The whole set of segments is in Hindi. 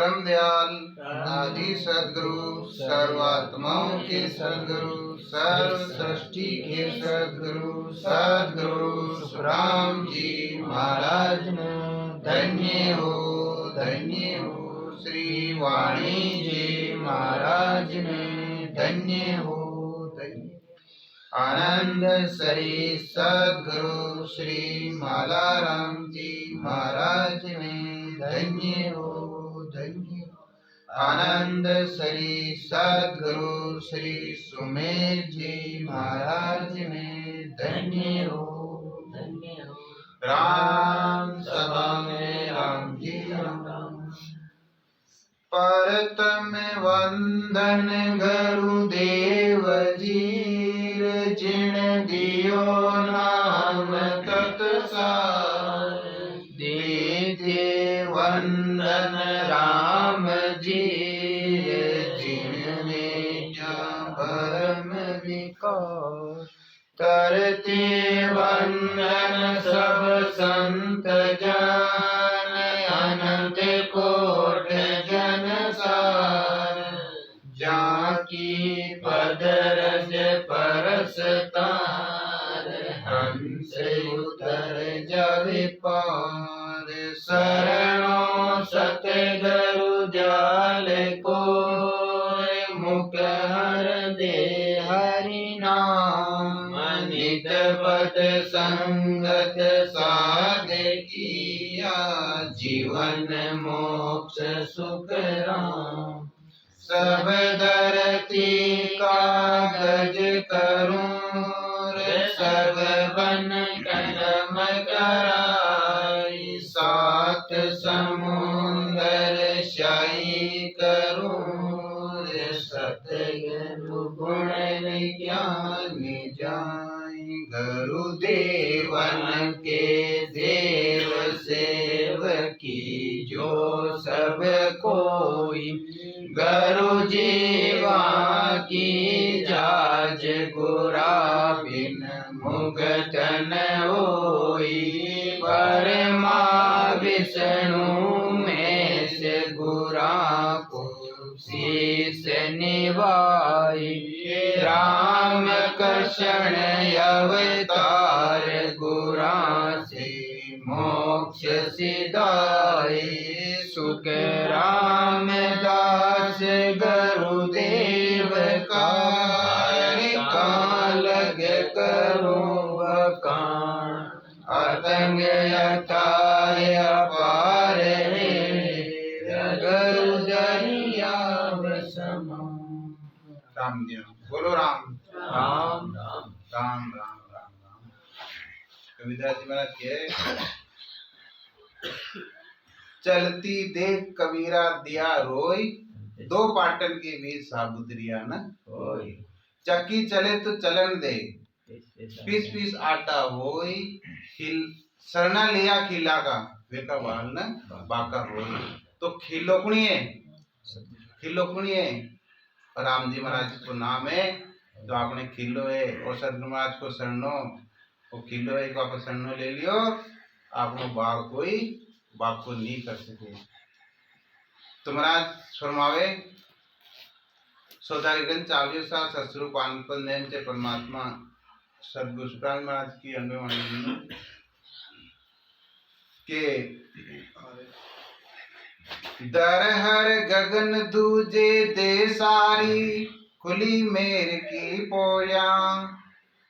परम दयाल आदि सदगुरु सर्वात्माओं के सदगुरु सर्व सृष्टि के सदगुरु सदगुरु सुखराम जी महाराज ने धन्य हो श्री वाणी जी महाराज ने धन्य हो आनंद सरी सदगुरु श्री मालाराम जी महाराज में धन्य हो आनंद सरी सदगुरु श्री सुमेर जी महाराज में धन्य हो राम सभा में राम जी राम परतम वंदन गुरुदेव जी जिन दियो नाम तत्सार दीजे वंदन राम जी जिनने भरम विकार करते वंदन सब संत जन अनंत कोट जन सार जाकी पद रज परस तार हंस उतर जावे पार शरणों सतगुरु जाल को मुख हर दे हरि नाम नित पद संगत साध किया जीवन मोक्ष सुख राम सब धरती कागज करूं सब बन कदम कराई सात समुंदर शाही करूं सतगुरु गुण ज्ञान जाय गुरुदेवन के देव सेव की जो सब कोई गुरु जीवा की जाज गुरा बिन मुगतन होई परमा विष्णु में से गुरा को शीस निभाई राम कृष्ण अवतार गुरा से मोक्ष सिधाई सुख रामदास गुरुदेव का लग करो बकान अतंग अथाय अपार गुरु दरिया राम जी बोलो राम राम राम राम राम राम राम कविता जी महाराज के चलती देख कबीरा दिया रोई दो पाटन के बीच साबुतरिया न होई चक्की चले तो चलन दे पीस पीस आटा होई खिल सरना लिया खिला का वेका बाल न बाका होई तो खिलोकणिए राम जी महाराज को नाम है तो आपने खिलो है और सदगुरु महाराज को शरणो वो खिलो है को आप शरणो ले लियो आपको बाग कोई बाप को नहीं कर सके तो महाराज फरमावे सौदागरगंज चावलियो सा ससुरु पानपल नैन से परमात्मा सदगुरु सुखराम महाराज की अंगवाणी के दरहर गगन दूजे दे सारी खुली मेर की पोया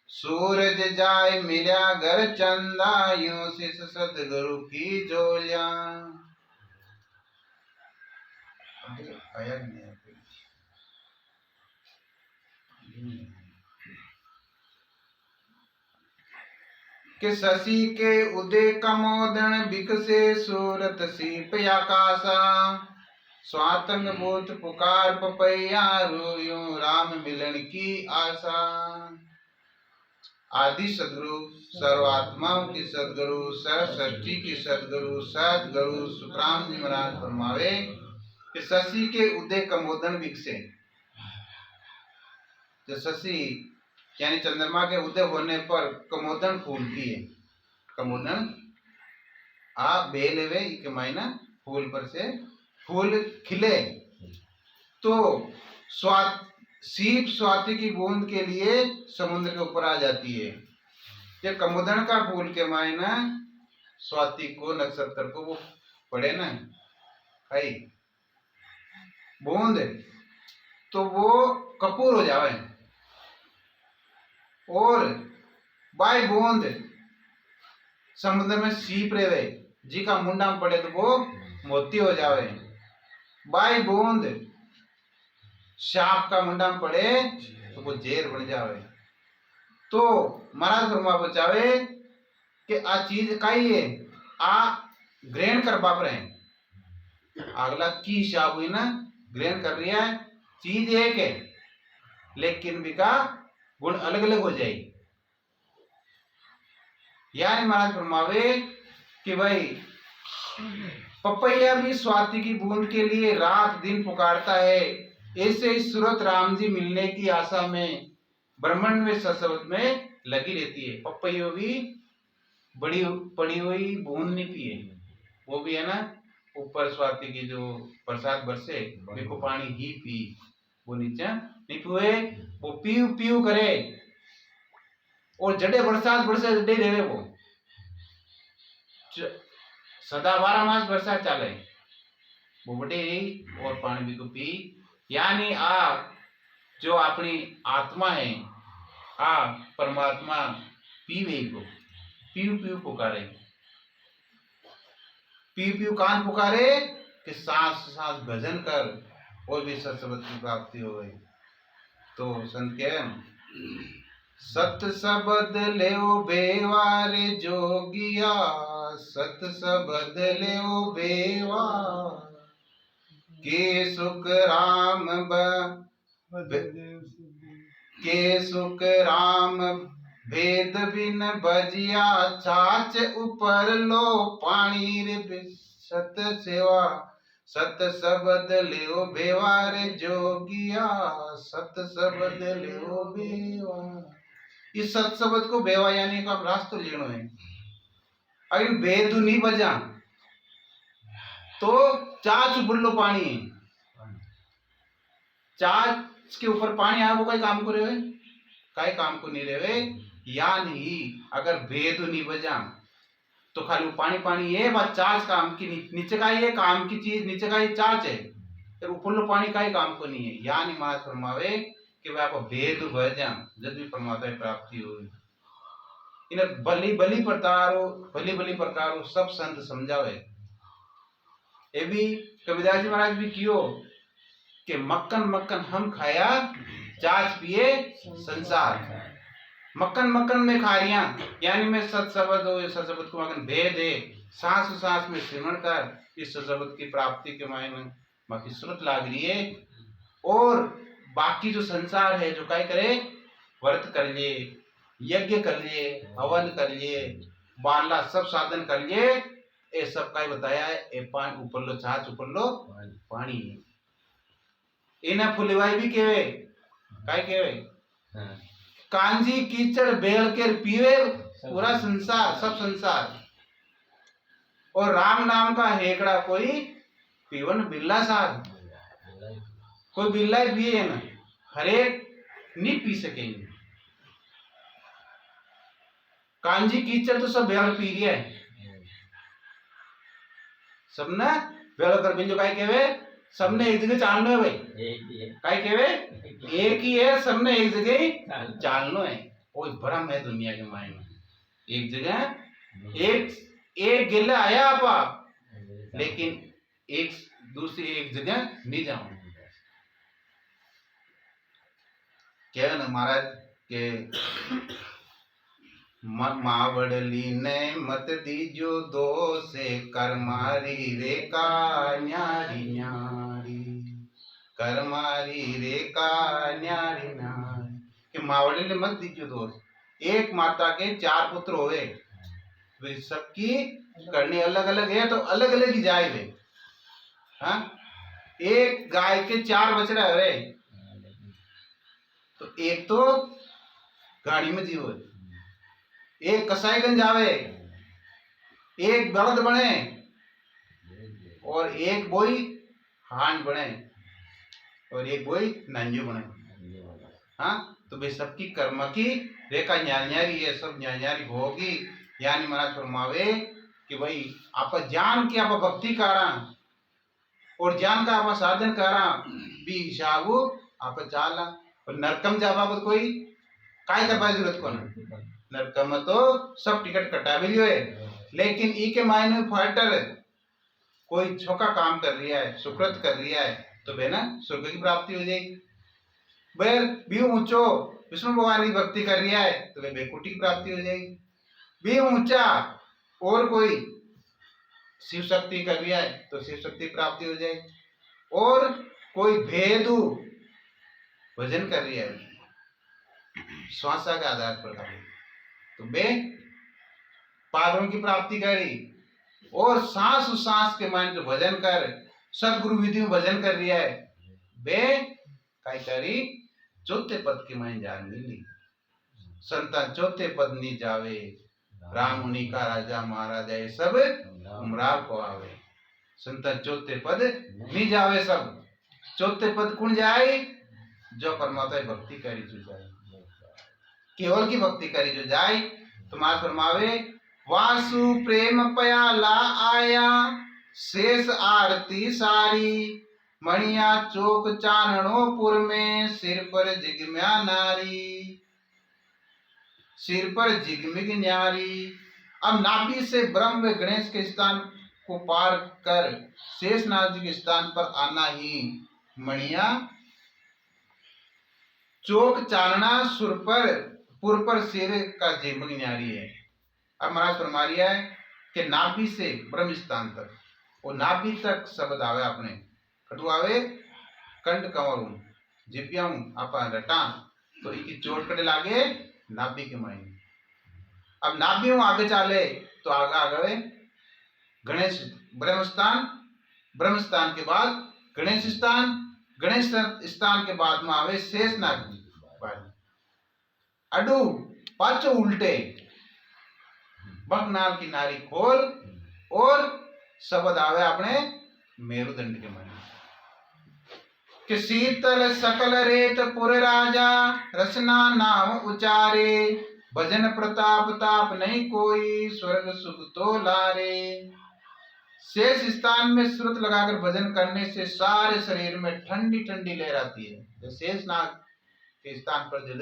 सूरज जाय मिल्या घर चंदा यूं शिष सदगुरु की जोलिया आया नहीं कि शशि के उदय कमोदन बिकसे सूरत सीप आकाशा स्वातंग भूत पुकार पपैया रोयूं राम मिलन की आशा आदि सदगुरु सर्वात्माओं की सदगुरु सर्व सृष्टि की सदगुरु सदगुरु सुखराम जी महाराज फरमावे कि शशि के उदय कमोदन विकसे जो शशि यानी चंद्रमा के उदय होने पर कमोदन फूलती है कमोदन आ बेलवे के महीना फूल पर से फूल खिले तो सीप स्वाति की बूंद के लिए समुद्र के ऊपर आ जाती है। ये कमुदन का फूल के मायना स्वाति को नक्षत्र को वो पड़े ना भाई बूंद तो वो कपूर हो जावे और बाई बूंद समुद्र में सीप रहे जी का मुंडा में पड़े तो वो मोती हो जावे। बाई बूंद सांप का मुंडा में पड़े तो वो जेर बन जावे। तो महाराज ब्रह्मा बचावे कि आ चीज काई है आ ग्रहण कर बाप रहे अगला की शाब हुई ना ग्रहण कर रही है चीज एक है लेकिन बिका गुण अलग अलग हो जाएगी। यानी महाराज फरमावे कि भाई पपैया भी स्वाति की बूंद के लिए रात दिन पुकारता है। ऐसे ही सूरत राम जी मिलने की आशा में ब्रह्मांड में ससवत में लगी रहती है। पपैया भी बड़ी पड़ी हुई बूंद नहीं पिए वो भी है ना ऊपर स्वाति की जो प्रसाद बरसे देखो पानी ही पी वो नीचे नहीं पिए वो पीऊ पीऊ करे और जड़े बरसात बरसे जड़े देवे वो सदा 12 मास बरसात चले वो बटे और पानी भी को पी। यानी आ जो अपनी आत्मा है आ परमात्मा पीवे को पीऊ पीऊ पुकारे पीऊ पीऊ कान पुकारे कि सांस सांस भजन कर और भी सत्सबद की प्राप्ति हो गई। तो संत कह सत सबद लेओ बेवारे जोगिया सत सबद लेओ बेवा के सुख राम के सुख राम भेद बिन बजिया छाछ ऊपर लो पानी रे सत सेवा सत सबद लेओ बेवार जोगिया सत सबद लेओ बेवा। इस सत शब्द को बेवा यानी का रास्ता लेनो है। अगर बेदू नहीं बजा तो चाच ऊपर लो पानी है चाच के ऊपर पानी आया वो कई काम को रहे कई काम को नहीं रहे। यानी अगर भेद नहीं बजा तो खाली वो पानी पानी है बात चाच काम की नीचे का ये काम की चीज नीचे का ये चाच है तो ऊपर लो पानी का ही काम को नहीं है। यानी महाराज फरमावे कि वह आप भेद बजा जब भी परमात्मा की प्राप्ति हो इन्हें बलि बलि प्रकारो सब संत समझावे। ये भी कबीरदास जी महाराज भी कियो कि मक्खन मक्खन हम खाया चाच पिए संसार मक्खन मक्खन में खा रिया यानी मैं सत्सबद हो सत्सबद को मगन भेद है सांस सांस में सिमरण कर इस सत्सबद की प्राप्ति के मायने बाकी श्रुत लाग रही है। और बाकी जो संसार है जो काय करे व्रत कर लिए यज्ञ कर लिए हवन कर लिए बाला सब साधन कर लिए ये सब का बताया है। ए पानी ऊपर लो छाछ ऊपर लो पानी इन्हें फुलवाई भी केवे काय केवे कांजी कीचड़ बेल के पीवे पूरा संसार सब संसार और राम नाम का हेकड़ा कोई पीवन बिल्ला साध कोई बिल्ला ही पिए ना हरेक नहीं पी सकेंगे। कांजी कीचड़ तो सब बेल पी रही है सबने बेल कर बिल्लो काय केवे सबने एक जगह चालनो है भाई काय केवे एक ही है सबने एक जगह चालनो है। कोई भ्रम है दुनिया के मायने एक जगह एक गिले आया आपा लेकिन एक दूसरी एक जगह नहीं जाऊं क्या ना महाराज के मावड़ली ने मत दीजो दो से कर मारी रे का न्यारी न्यारी कर मारी रे का न्यारी न्यारी कि मावड़ली ने मत दीजो दो। एक माता के 4 पुत्र होवे वे सबकी करनी अलग अलग है तो अलग अलग ही जाए वे हाँ एक गाय के 4 बछड़ा है तो एक तो गाड़ी में जीव एक कसाईगंज आवे एक बलद बने और एक बोई हान बने और ये कोई नंजू बने। हाँ, तो वे सबकी कर्म की रेखा न्यारी ये सब न्यारी होगी। यानी महाराज फरमावे कि भाई आप ज्ञान की आप भक्ति करा और ज्ञान का आप साधन करा भी हिसाब आप चाला और नरकम जावा को कोई काय करवा जरूरत को ना। नरकम तो सब टिकट कटा भी लियो है, लेकिन ई के मायने फाइटर कोई छोका काम कर रहा है, सुकृत कर रहा है, तो वे ना स्वर्ग की प्राप्ति हो जाएगी। फिर भी ऊंचो विष्णु भगवान की भक्ति कर रहा है तो वे बैकुंठी की प्राप्ति हो जाएगी। भी ऊंचा और कोई शिव शक्ति कर रहा है तो शिव शक्ति प्राप्ति हो जाएगी। और कोई भेदु भजन कर रहा है श्वासा के आधार पर तो वे पादों की प्राप्ति करी। और सांस सांस के मान जो भजन कर सदगुरु विधि में भजन कर रहा है वे काय करी चौथे पद के मान जान मिली। संतान चौथे पद नहीं जावे राम मुनि का राजा महाराजा ये सब उमराव को आवे। संतान चौथे पद नहीं जावे सब चौथे पद कौन जाए जो परमात्मा की भक्ति करी जो जाए केवल की भक्ति करी जो जाए। तो मां फरमावे वासु प्रेम पयाला आया शेष आरती सारी मणिया चौक चानणोपुर में सिर पर जिगम्या नारी सिर पर जिगमिग न्यारी। अब नाभि से ब्रह्म व गणेश के स्थान को पार कर शेषनाग जी के स्थान पर आना ही मणिया चौक चानना सुर पर पुर पर सिर का जिगमिग न्यारी है। अब महाराज फरमा रिया है कि नाभि से ब्रह्म स्थान तक और नाभि तक शब्द आवे अपने कटु आवे कंठ कंवरू जिपियाऊ आपा रटा तो इकी चोट कटे लागे नाभि के मायने। अब नाभि में आगे चाले तो आगे आगे गणेश ब्रह्म स्थान के बाद गणेश स्थान के बाद में आवे शेषनाग अडू पाचो उल्टे बंगनाल की नारी खोल और शब्द आवे अपने मेरुदंड के मन कि शीतल सकल रेत पुर राजा रसना नाम उचारे भजन प्रताप ताप नहीं कोई स्वर्ग सुख तो लारे। शेष स्थान में श्रुत लगाकर भजन करने से सारे शरीर में ठंडी ठंडी लहर आती है। शेष नाग के स्थान पर जो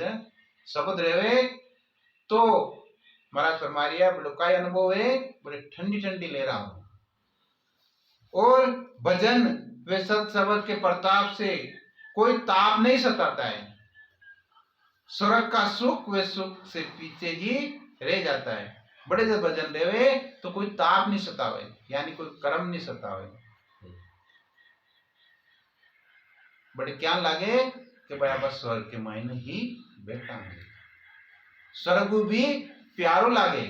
शब्द रहे तो महाराज फरमारिया बड़ो काय अनुभव है बड़े ठंडी ठंडी लहरा और भजन वे सत शब्द के प्रताप से कोई ताप नहीं सताता है। स्वर्ग का सुख वे सुख से पीछे ही रह जाता है। बड़े जब भजन देवे तो कोई ताप नहीं सतावे यानी कोई कर्म नहीं सतावे। बड़े क्या लागे कि भाई बस स्वर्ग के मायने ही बैठा है। स्वर्ग भी प्यारो लागे।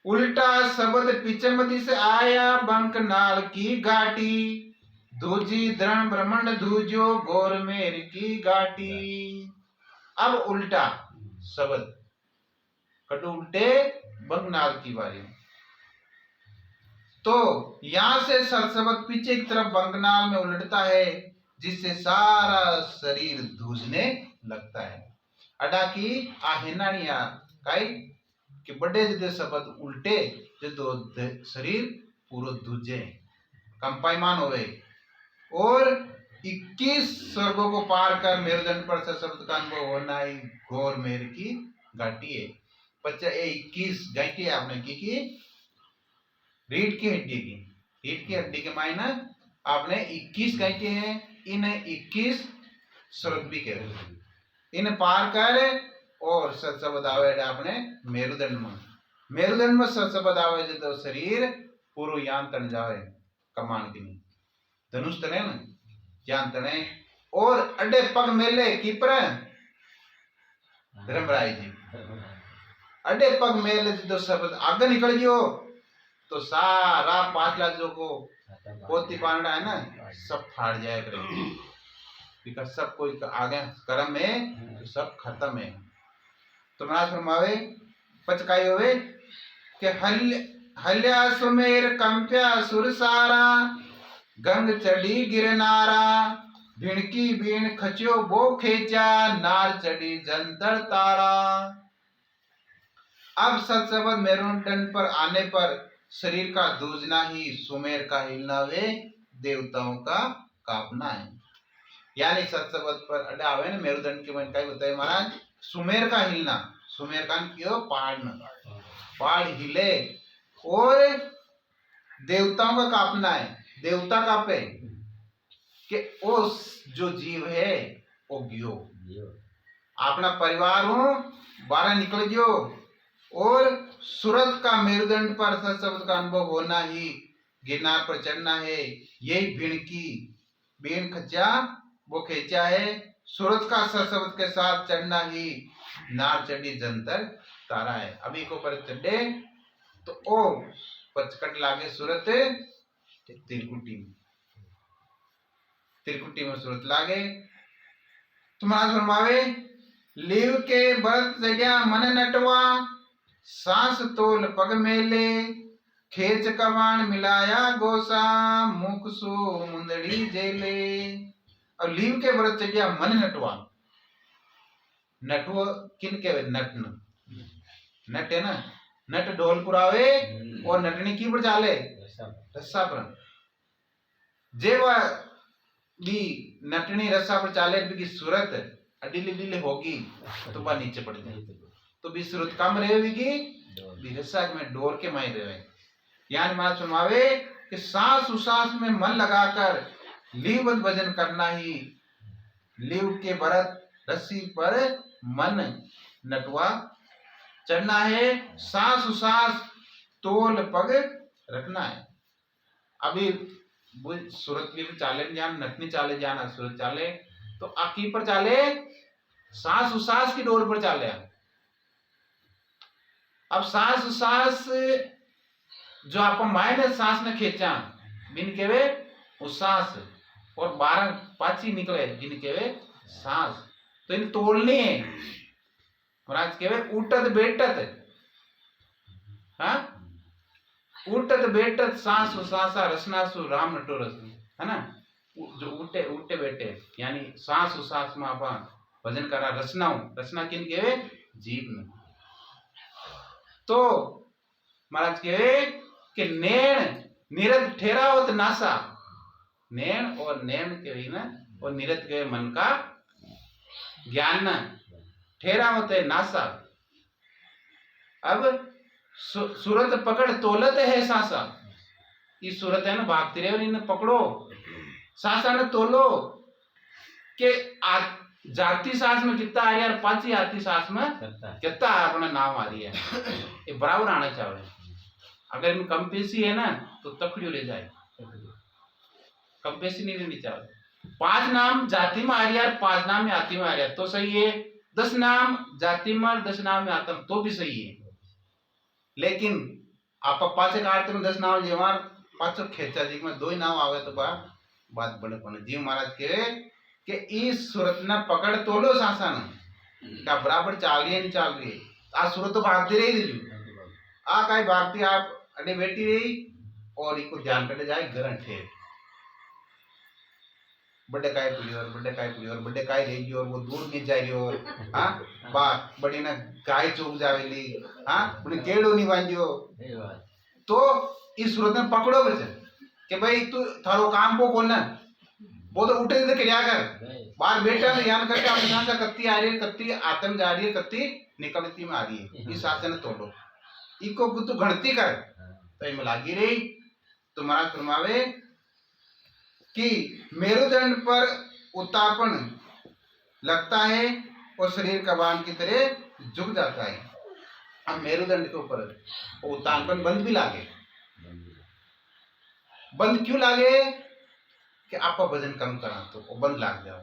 उल्टा शब्द पिचमती से आया बंक नाल की घाटी दूजी दृढ़ ब्रह्मंड दूजो गोर मेर की घाटी। अब उल्टा शब्द कटु उल्टे बंगनाल की बारी तो यहां से सरशब्द पीछे की तरफ बंगनाल में उलटता है जिससे सारा शरीर धूजने लगता है। अडा की आहेनानिया काई कि बड़े जदे शब्द उल्टे जदो शरीर पूरा दूजे कंपायमान होवे और 21 स्वर्गों को पार कर मेरुदंड पर से शब्द का अनुभव होना ही घोर मेर की घाटी है। 21 घाटी है आपने की रीढ़ की हड्डी के मायने आपने 21 घाटी है। इन्हें 21 स्वर्ग भी कह रहे इन्हें पार कर और सत्शब्द आवे आपने मेरुदंड में सत्शब्द आवे जो शरीर पूर्व यान तन जावे कमान की नहीं धनुष तने न यान तने और अड्डे पग मेले कीपर धर्मराय जी अड्डे पग मेले जो शब्द आगे निकल गयो तो सारा पांचला जो को पोती पांडा है ना सब फाड़ जाए करे सब कोई आगे कर्म में तो सब खत्म है। तो महाराज फरमावे पचकाई होवे कि हल्या सुमेर कंप्या सुर सारा गंग चढ़ी गिरनारा, भिणकी बीण खच्यो वो खेचा, नार चढ़ी जंतर तारा। अब सत्सबद मेरुदंड पर आने पर शरीर का दूजना ही सुमेर का हिलना वे देवताओं का कांपना है। यानी सत्सबद पर अड्डा आवे ना मेरुदंड के मन का बताए महाराज सुमेर का हिलना, सुमेर का क्यों पहाड़ हिले और देवताओं का कांपना है। देवता कांपे कि वो जो जीव है वो गियो अपना परिवार हो बाहर निकल गयो और सूरत का मेरुदंड पर सत्सबद का अनुभव होना ही गिरनार पर चढ़ना है। यही भिणकी बीन खचा वो खेचा है। सूरत का सत्सबद के साथ चढ़ना ही नार चढ़ी जंतर तारा है। अभी को पर चढ़े तो ओ पचकट लागे सूरत त्रिकुटी में सूरत लागे। तुम्हारा फरमावे लीव के बरत जग्या मन नटवा, सांस तोल पग मेले, खेच कवान मिलाया गोसा, मुख सो मुंदड़ी जेले। और लीव के बरत जग्या मन नटवा, नटव किन के नटन नट है ना, नट ढोल पुरावे और नटनी की पर चाले रस्सा पर। जेवा दी नटनी रस्सा पर चाले भी सूरत अडिली डिले होगी तो बा नीचे पड़ जाए तो भी सूरत कम रहेगी भी रस्सा में डोर के माई रहे। यानी मां सुनावे कि सांस उसास में मन लगाकर लीवत भजन करना ही लीव के भरत रस्सी पर मन नटवा चढ़ना है। सांस उसास तोल पग रखना है। अभी सूरत की चाले जान नटनी चाले जाना सूरत चाले तो आकी पर चाले सांस उसास की डोर पर चाले। अब सांस उसास जो आप मायने सांस ने खींचा बिन केवे उसास और 12 पाची निकले जिन केवे सांस तो इन तोड़नी है। महाराज केवे उठत बैठत हाँ उठत बैठत सांस उसासा रसनासु राम नटोरस है ना। जो उठे उठे बैठे यानी सांस उसास में आप भजन करा रचना किन के जीव में। तो महाराज के कि नैण निरत ठहरावत नासा, नैण और नैण के ना और निरत के मन का ज्ञान न ठहरावत है नासा। अब सूरत पकड़ तोलत है सासा, ये सूरत है ना भागती रहे और इन्हें पकड़ो सासा ने तोलो के जाती सांस में कितना आ रही है और पांची आती सांस में कितना अपना नाम आ रही है ये बराबर आना चाहिए। अगर इनमें कम पेशी है ना तो तकड़ियों ले जाए, कम पेशी नहीं लेनी चाहिए। 5 नाम जाति में आ रही है 5 नाम में आती में आ रही है तो सही है। 10 नाम जाति में 10 नाम में आता तो भी सही है। लेकिन आप पाचे काटते में 10 नाम जीवार पाचो खेचा जी में 2 ही नाम आवे तो बात बड़े पने जीव महाराज के इस सूरत ना पकड़ तोलो सासन का बराबर चाल रही है नहीं चाल रही है। आज सूरत तो भागती रही दीजिए आ काई भागती आप अड़े बैठी रही और इको ध्यान कर जाए गरण ठेर बड़े काय पुली और बड़े काय रहेगी और वो दूर नहीं जाएगी और हाँ बात बड़ी ना गाय चौक जावेली हाँ उन्हें केड़ो नहीं बांधियो तो इस सूरत में पकड़ो बच्चे कि भाई तू थारो काम को बोलना वो तो उठे थे क्या कर बाहर बैठा में ध्यान करके आप ध्यान से कत्ती आ रही है कत्ती आत्म जा रही है कत्ती निकलती में आ रही है इस शासन तोड़ो इको तू गणती कर तो इनमें लागी रही। तो महाराज फरमावे कि मेरुदंड पर उत्तापन लगता है और शरीर का बाण की तरह झुक जाता है। अब मेरुदंड के ऊपर उत्तापन बंद भी लागे, बंद क्यों लागे कि आपका वजन कम करा तो वो बंद लाग जाओ।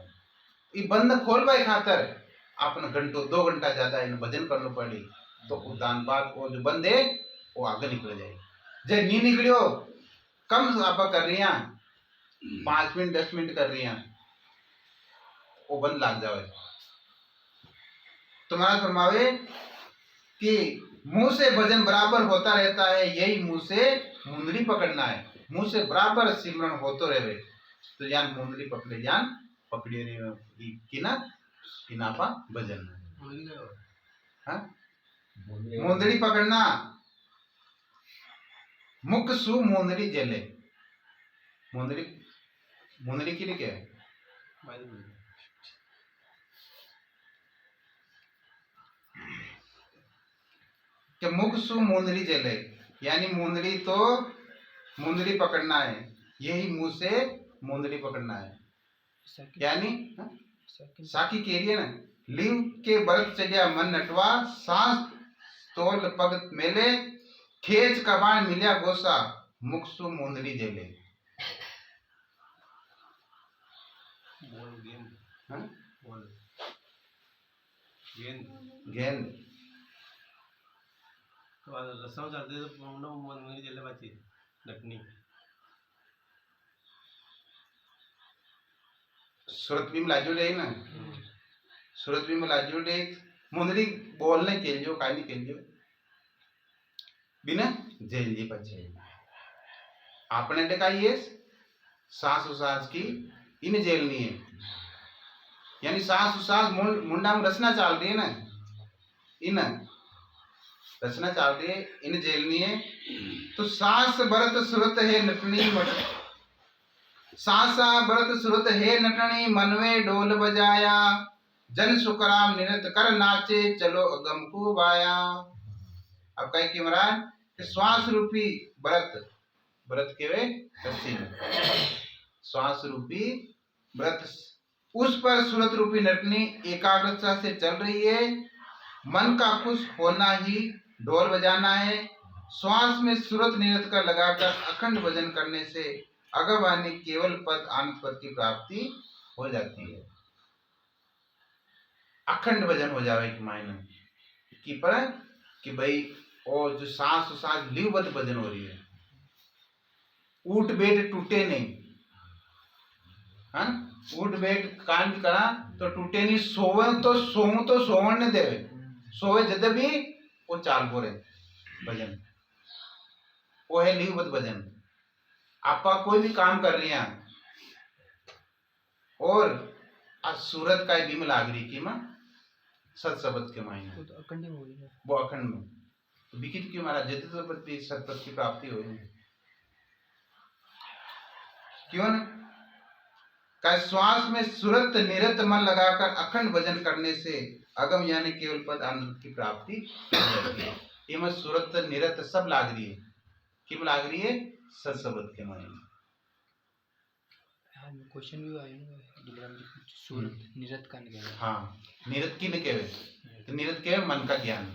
ये बंद खोल पाए खातर आपने घंटों 2 घंटा ज्यादा इन वजन करना पड़ी तो उदान बाद वो जो बंद है वो आगे निकल जाए। जे नहीं निकलियो कम आप कर रही हैं 5 मिनट 10 मिनट कर रही हैं वो बंद लाग जाओ। तुम्हारा फरमावे कि मुंह से वजन बराबर होता रहता है, यही मुंह से मुंदरी पकड़ना है। मुंह से बराबर सिमरण होतो रहे तो यान मुंदरी पकड़े यान पकड़ी रे किना किनापा भजन। हाँ मुंदरी पकड़ना मुख सु मुंदरी जेले। मुंदरी मुंदरी के लिए क्या है? कि मुख सु मुंदरी जेले यानी मुंदरी तो मुंदरी पकड़ना है, यही मुंह से मुंदरी पकड़ना है। यानी साकी कह रही है ना, लिंग के बरत चलिया मन नटवा सांस तोल पग मेले खेच कबाण मिलिया गोसा मुख सु मुंदरी जेले। गेंद रस्सा चालते तो मुंदरी जेले बाची नटनी सूरत भी मिलाजो डे ना, सूरत भी मिलाजो डे मुंदरी बोलने के लिए काली के लिए बिना जेल जी पचे आपने देखा ये सास उसास की इन जेल नहीं है, यानी सास उसास मुंडा में रचना चल रही है ना, इन रचना चल रही है इन जेल नहीं है। तो सास भरत सुरत है नटनी सासा भरत सुरत है नटनी मनवे ढोल बजाया जन सुकराम निरत कर नाचे चलो अगम को बाया। अब कहीं कि महाराज कि श्वास रूपी व्रत व्रत के वे श्वास रूपी व्रत उस पर सुरत रूपी नटनी एकाग्रता से चल रही है। मन का खुश होना ही ढोल बजाना है। श्वास में सुरत निरत कर लगाकर अखंड भजन करने से अगवानी केवल पद आनंद पद की प्राप्ति हो जाती है। अखंड भजन हो जावे कि मायने कि पर कि भाई और जो सांस सांस लिवबद्ध भजन हो रही है, ऊट बैठ टूटे नहीं, हाँ ऊट बैठ कान भी करा तो टूटे नहीं, सोवे तो सोवन ने देवे, सोवे जद भी वो चाल बोरे भजन वो है लिवबद्ध भजन। आपा कोई भी काम कर रही हैं और आज सूरत का बीम लाग रही कि मां सत शब्द के मायने वो तो अखंड में हो रही है, वो अखंड में तो विकित क्यों महाराज जित प्रति सतपथ की प्राप्ति हो रही है क्यों न का श्वास में सुरत निरत मन लगाकर अखंड भजन करने से अगम यानी केवल पद आनंद की प्राप्ति ये में सुरत निरत सब लाग रही है, क्यों लाग रही है सत शब्द के मायने। क्वेश्चन भी आया सूरत निरत का निकले, हाँ निरत की निकले तो निरत के मन का ज्ञान,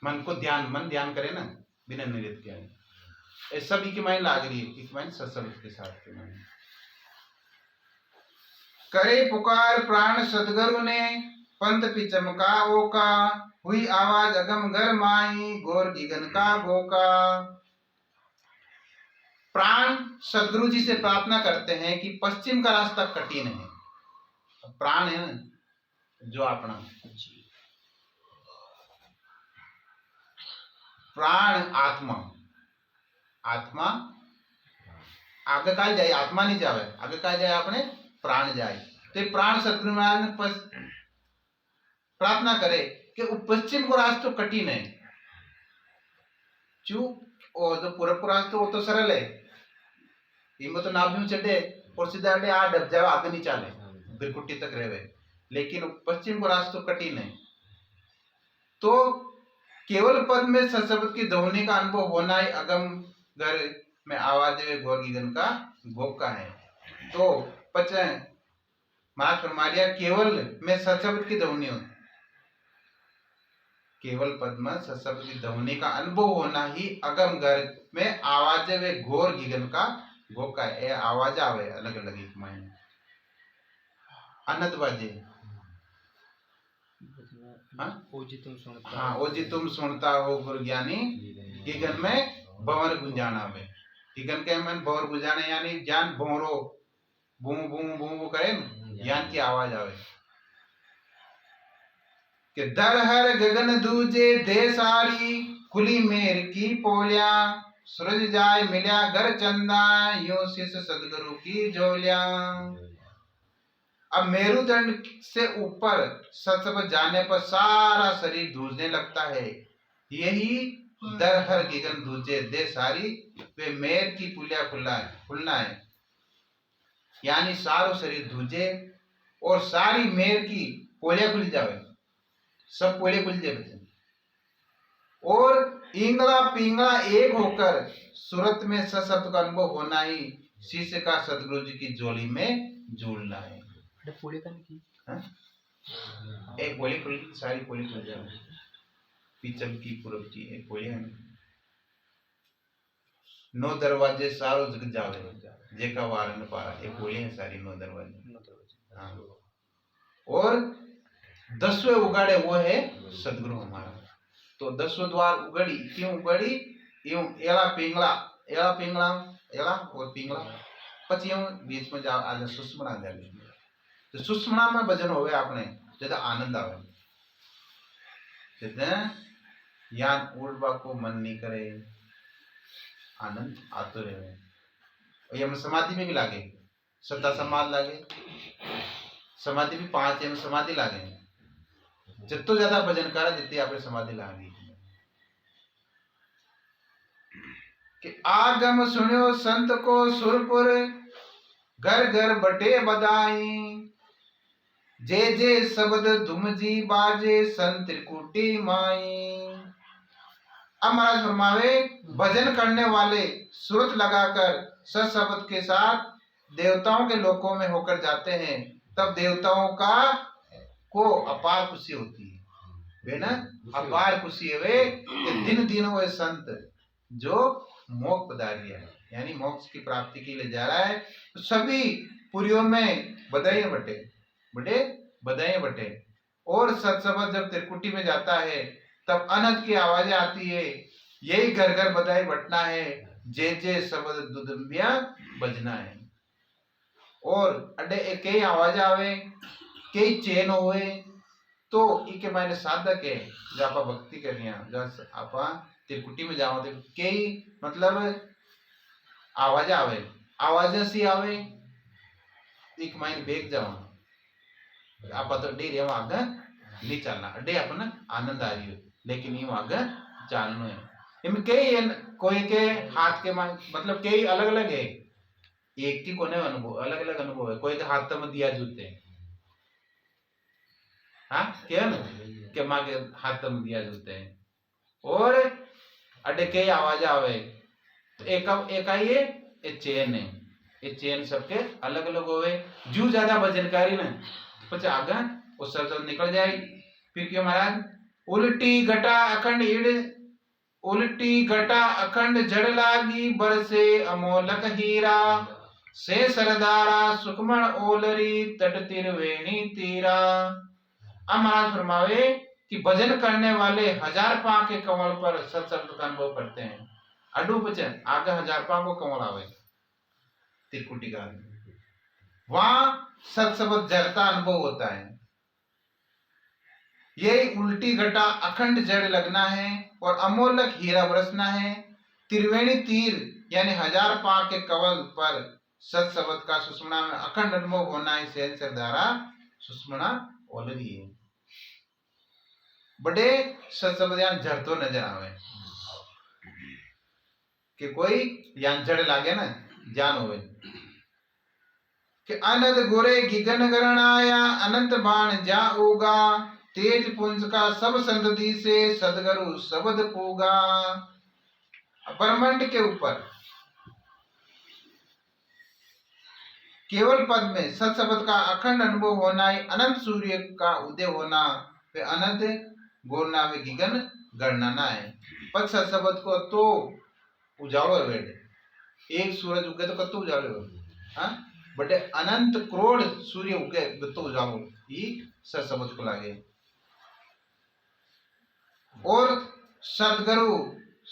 मन को ध्यान मन ध्यान करे ना बिना निरत ज्ञान ये सभी की मायने लाग रही है कि मायने सत्संग के साथ के मायने। करे पुकार प्राण सदगुरु ने पंथ पी चमका ओका हुई आवाज अगम घर माई गोर गिगन का भोका। प्राण सदगुरु जी से प्रार्थना करते हैं कि पश्चिम का रास्ता कठिन है। प्राण है ना जो अपना प्राण आत्मा आत्मा आगे का जाए, आत्मा नहीं जावे आगे का जाए अपने प्राण जाए। तो प्राण सदगुरु महाराज प्रार्थना करे कि पश्चिम को रास्ता कठिन है, चू और जो पूरा रास्ता वो तो सरल है, इनमें तो नाभि चढ़े और सीधा आ डब जाए आगे नहीं चले बिरकुटी तक रहे, लेकिन पश्चिम को रास्ता कठिन है। तो केवल पद में सत्शब्द की ध्वनि का अनुभव होना ही अगम घर में आवाज गौर गीगन का भोका है। तो पचन महाराज फरमाया केवल में सत्शब्द की ध्वनि होती, केवल पद में सत्शब्द की ध्वनि का अनुभव होना ही अगम घर में आवाज वे घोर गीगन का भोका है। आवाज आवे अलग अलग एक मायने अनंत बाजे हाँ ओजी तुम सुनता हो गुरु ज्ञानी गीगन में भंवर गुंजाना में गीगन के मन भंवर गुंजाना यानी ज्ञान भंवरो बूं बूं बूं करे ज्ञान की आवाज आवे कि दर हर गगन दूजे दे सारी खुली मेर की पोलिया सूरज जाय मिल्या घर चंदा, यूं शिष्य सदगुरु की झोलिया। अब मेरुदंड से ऊपर सतसंग जाने पर सारा शरीर धूजने लगता है। यही दर हर गिगन धूजे दे सारी, वे मेर की पुलिया खुलना है। यानी सारो शरीर धूजे और सारी मेर की पोलिया खुल जावे, सब पोलिया खुल जावे और इंगला पिंगला एक होकर सूरत में सशब्द का अनुभव होना ही शिष्य का सतगुरु जी की झोली में झूलना है। पोले का नहीं हाँ? एक पोली खुल, सारी पोली खुल जावे, पीछम की पूरब की एक पोली है। 9 दरवाजे सारो जग जावे, जेका वार न पारा, एक पोली है सारी 9 दरवाजे। हाँ। और 10वें उगाड़े वो है सदगुरु हमारा। तो 10वें द्वार उगड़ी, क्यों उगड़ी? यूं एला पिंगला और पिंगला, પછી यूं बीच में जा आज सुषमणा जावे। तो सुषमणा में भजन होवे आपने जदा आनंद आवे, जदा यान उड़वा को मन नहीं करे, आनंद आतो रहे। और ये समाधि में भी लागे, सत्ता समाधि लागे, समाधि भी 5 एम समाधि लागे। जितो ज्यादा भजन करा जितनी आपने समाधि लागी। कि आगम सुनियो संत को सुरपुर, घर घर बटे बधाई, जे जे शब्द धुमजी बाजे संत त्रिकुटी माई। अब महाराज फरमावे भजन करने वाले सुरत लगाकर सशब्द के साथ देवताओं के लोकों में होकर जाते हैं, तब देवताओं का को अपार खुशी होती है। वे ना अपार खुशी है वे दिन दिन वो संत जो मोक्ष पधारिया है, यानी मोक्ष की प्राप्ति के लिए जा रहा है। तो सभी पुरियों में बधाई बटे और सत्सबद जब त्रिकुटी में जाता है तब अनंत की आवाजें आती है, यही घर घर बधाई बटना है, जे जे शब्द दुदम्बिया बजना है। और अडे कई आवाज आवे, कई चैन होए, तो इके मायने साधक है जब आप भक्ति करिया, जब आप त्रिकुटी में जाओ तो कई मतलब आवाज आवे, आवाज सी आवे, एक मायने बेग जाओ आप तो डेरी हम आगे नहीं चलना, अड्डे अपन आनंद आ रही हो, लेकिन यूं आगे चलना है। इनमें कई कोई के हाथ के मतलब कई अलग अलग है, एक की कोने अनुभव अलग अलग अनुभव है। कोई के हाथ में दिया जूते, हाँ क्या ना के माँ के हाथ में दिया जूते हैं, और अड्डे कई आवाज आवे। तो एक ये चेन है, ये चेन सबके अलग अलग होवे। जो ज्यादा भजनकारी ना पचा आगा वो सब निकल जाए। फिर क्यों महाराज उल्टी घटा अखंड जड़ लागी, बरसे अमोलक हीरा, से सरदारा सुखमण ओलरी, तट तिरवेणी तीरा। अब महाराज फरमावे कि भजन करने वाले 1000 पांव के कमल पर सत्शब्द का अनुभव करते हैं। अडू बचन आगे 1000 पांव को कमल आवे त्रिकुटी का, वहां सत्शब्द जड़ता अनुभव होता है। यही उल्टी घटा अखंड जड़ लगना है और अमोलक हीरा बरसना है। त्रिवेणी तीर यानी 1000 पांव के कमल पर सत्शब्द का सुषमणा में अखंड अनुभव होना है। सहन सरदारा सुषमणा ओलरी है, बड़े सत्शब्द यहाँ झरतो नजर आवे कि कोई यहाँ जड़ लागे ना जान होवे कि अनंत गोरे गिगन गरण आया, अनंत बाण जा उगा, तेज पुंज का सब संतति से सदगुरु शब्द पूगा। ब्रह्मांड के ऊपर केवल पद में सत्शब्द का अखंड अनुभव होना ही अनंत सूर्य का उदय होना, वे अनंत गोरना वे गिगन गणना है। पद सत्शब्द को तो उजाड़ो है बेटे, एक सूरज उगे तो कत्तो उजाड़ो है, हाँ बटे अनंत करोड़ सूर्य उगे तो उजाड़ो ये सत्शब्द को लागे। और सदगुरु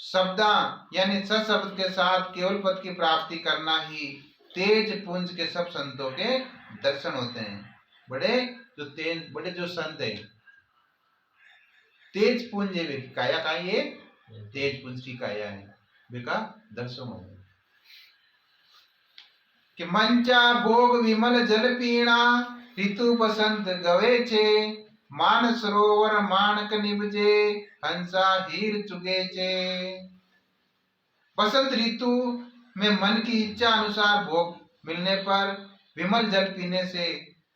शब्दा यानी सत्शब्द के साथ केवल पद की प्राप्ति करना ही तेज पुंज के सब संतों के दर्शन होते हैं। बड़े जो संत है तेज पुंज काया का ये तेज पुंज की काया है, बेका दर्शन हो कि मंचा भोग विमल जल पीणा ऋतु बसंत गवे छे मान सरोवर मानक निभजे हंसा हीर चुगे छे। बसंत ऋतु में मन की इच्छा अनुसार भोग मिलने पर विमल जल पीने से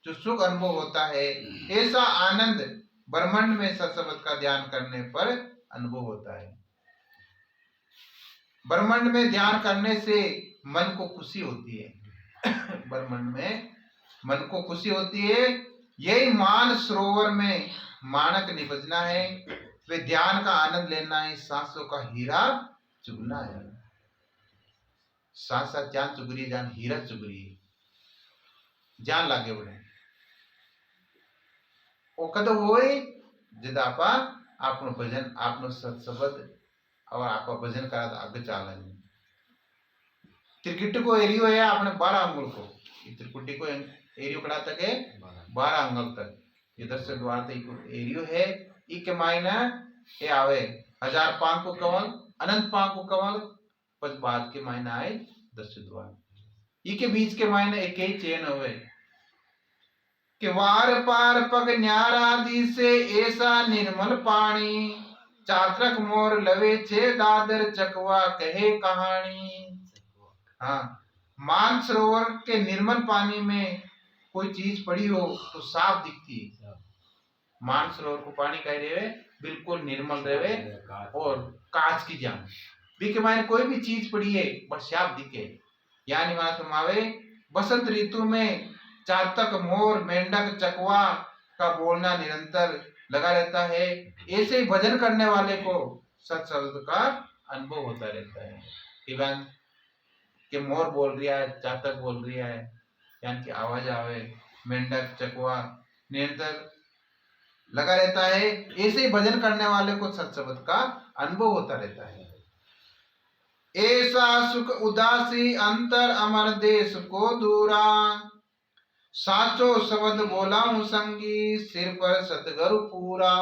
जो सुख अनुभव होता है, ऐसा आनंद ब्रह्मांड में सत्संग का ध्यान करने पर अनुभव होता है। ब्रह्मांड में ध्यान करने से मन को खुशी होती है। ब्रह्मांड में मन को खुशी होती है। यही मान सरोवर में मानक निपजना है, वे ध्यान का आनंद लेना है, सांसों का हीरा चुगना है। साथ साथ जान चुगरी जान हीरा चुगरी जान लागे बड़े ओ कद होए जद आपा आपनो भजन आपनो सत्सबद और आपा भजन करा तो आगे चालन। त्रिकुटी को एरियो है आपने 12 अंगुल को, त्रिकुटी को एरियो कड़ा तक है 12 अंगुल तक। इधर से द्वार तक एरियो है। इके मायने ये आवे 1000 पांच को कमल अनंत पांच को कमल पद बाद के मायने आए 10 द्वार। इके बीच के मायने एक ही चेन हुए कि वार पार पग न्यारा दी से ऐसा निर्मल पानी चात्रक मोर लवे छे दादर चकवा कहे कहानी। हाँ, मान सरोवर के निर्मल पानी में कोई चीज पड़ी हो तो साफ दिखती है। मान सरोवर को पानी कह रहे बिल्कुल निर्मल रहे और कांच की जान बीके मायने कोई भी चीज पड़ी है बस साफ दिखे। यानी माना फरमावे बसंत ऋतु में चातक मोर मेंढक चकवा का बोलना निरंतर लगा रहता है। ऐसे ही भजन करने वाले को सत्शब्द का अनुभव होता रहता है। इवन कि मोर बोल रहा है, चातक बोल रहा है, यानी कि आवाज आवे, मेंढक चकवा निरंतर लगा रहता है। ऐसे ही भजन करने वाले को सत्शब्द का अनुभव होता रहता है। ऐसा सुख उदासी अंतर अमर देश को दूरा साचो शब्द बोला हूं संगी सिर पर सतगुरु पूरा।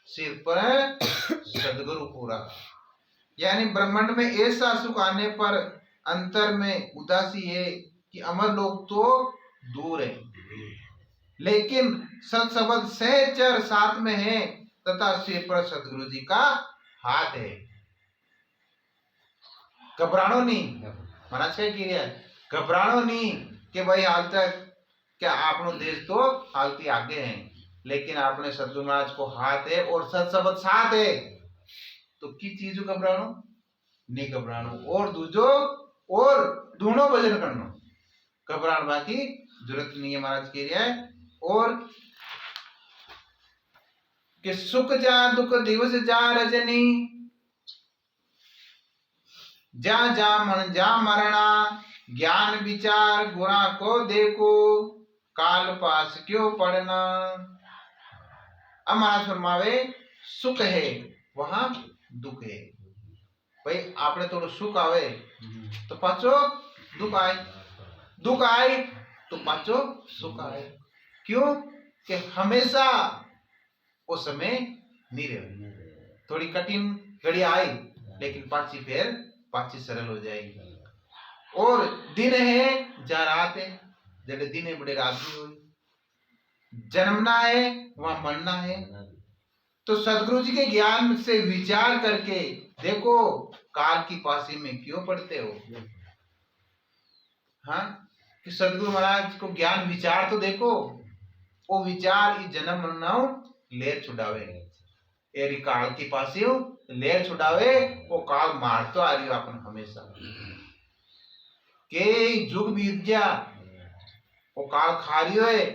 सिर पर सतगुरु पूरा यानी ब्रह्मांड में ऐसा सुख आने पर अंतर में उदासी है कि अमर लोग तो दूर है, लेकिन सत्शब्द सहचर साथ में है तथा सिर पर सतगुरु जी का हाथ है। घबरानो नहीं, महाराज क्या कह रहा है, घबरानो नहीं कि भाई हाल तक क्या आपनो देश तो हालती आगे है, लेकिन आपने सतगुरु महाराज को हाथ है और सत्शब्द साथ है तो की चीज घबरानो नहीं घबरानो और दूजो और दोनों भजन करनो, घबराने बाकी जरूरत नहीं है। महाराज कह रहा है और कि सुख जा दुख दिवस जा रजनी जा जा मन जा मरना ज्ञान विचार गुणा को देखो काल पास क्यों पढ़ना। अब महाराज फरमावे सुख है वहां दुख है। भाई आपने थोड़ा सुख आवे तो पाचो दुख आए, दुख आए तो पाचो सुख आए। क्यों कि हमेशा वो समय नहीं रहे, थोड़ी कठिन घड़ी आई लेकिन पाची फिर पाची सरल हो जाएगी। और दिन है जा रात है, जब दिन है बड़े रात भी हो, जन्मना है वहां मरना है। तो सदगुरु जी के ज्ञान से विचार करके देखो काल की पासी में क्यों पढ़ते हो। हाँ कि सदगुरु महाराज को ज्ञान विचार तो देखो, वो विचार इस जन्म मरना लेर छुड़ावे, एरी काल की पासी लेर छुड़ावे। वो काल मार तो आ रही हो अपन हमेशा के जुग बीत गया, वो काल खा रही है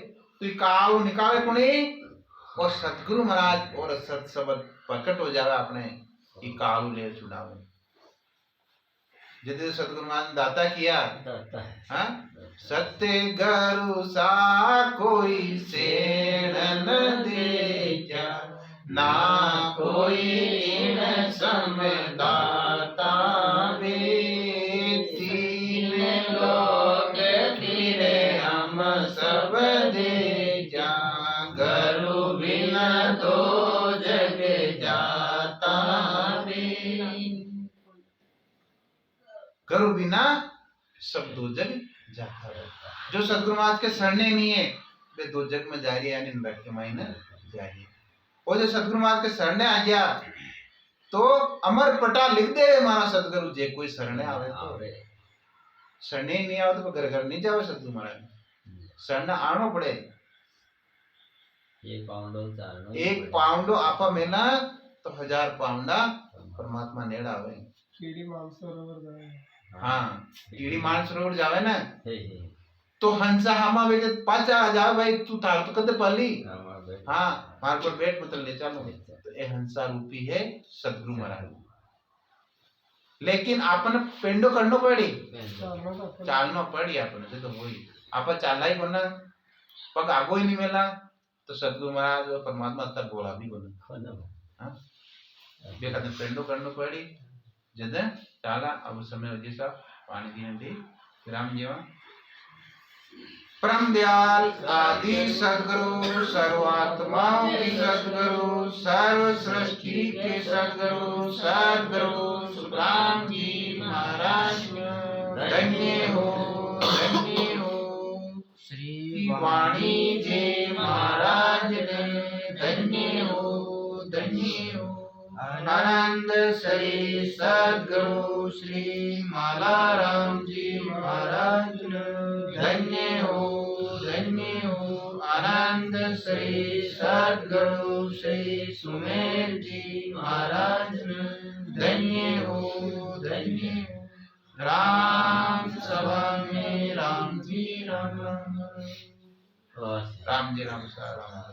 तो ये काल निकाले कुणी और सतगुरु महाराज और सत्शब्द प्रकट हो जावे अपने ये काल ले छुड़ावे। जैसे सतगुरु महाराज ने दाता किया, हाँ सत्य गुरु सा कोई सेण न देखा ना कोई इन सम दाता वे तीन लोग फिरे हम सब दे जा गुरु बिना दो जग जाता वे। गुरु बिना सब दो जग जाता है। जो सदगुरु महाराज के शरणे नहीं है वे दो जग में जा रही है, यानी नरक के मायने जा रही है। और जो सदगुरु महाराज के शरणे आ गया तो अमर पटा लिख दे मारा सदगुरु जे कोई शरणे आवे तो। शरणे नहीं आवे तो घर घर नहीं जावे सदगुरु महाराज, शरणे आनो पड़े। एक पाउंडो आपा मेला तो 1000 पाउंडा परमात्मा नेड़ आवे। कीड़ी मानसरोवर जाए। हाँ, कीड़ी मानसरोवर जावे ना तो हंसा हामा बेटे पाचा आ जावे भाई, तू थार तो कदे पाली। हाँ, मार को बैठ मतलब ले चलो। तो ये हंसा रूपी है सदगुरु महाराज। लेकिन आपने पेंडो करनो पड़ी, चालनो पड़ी आपने तो वही आपा चाला ही कोना, पग आगो ही नहीं मिला तो सदगुरु महाराज और परमात्मा तक बोला भी कोना। हाँ, बेखाते पेंडो करनो पड़ी जद चाला। अब समय जैसा पानी दी दी विराम जीवा। परम दयाल आदि सदगुरु सर्वात्माओं के सदगुरु सर्व सृष्टि के सदगुरु सदगुरु सुखराम जी महाराज धन्य हो धन्य हो। श्री वाणी जी महाराज धन्य हो धन्य हो। आनंद श्री सदगुरु श्री मालाराम जी महाराज धन्य हो धन्य हो। आनंद श्री सदगुरु श्री सुमेर जी महाराज धन्य हो धन्य हो। राम सभा में राम जी राम राम, राम जी राम राम।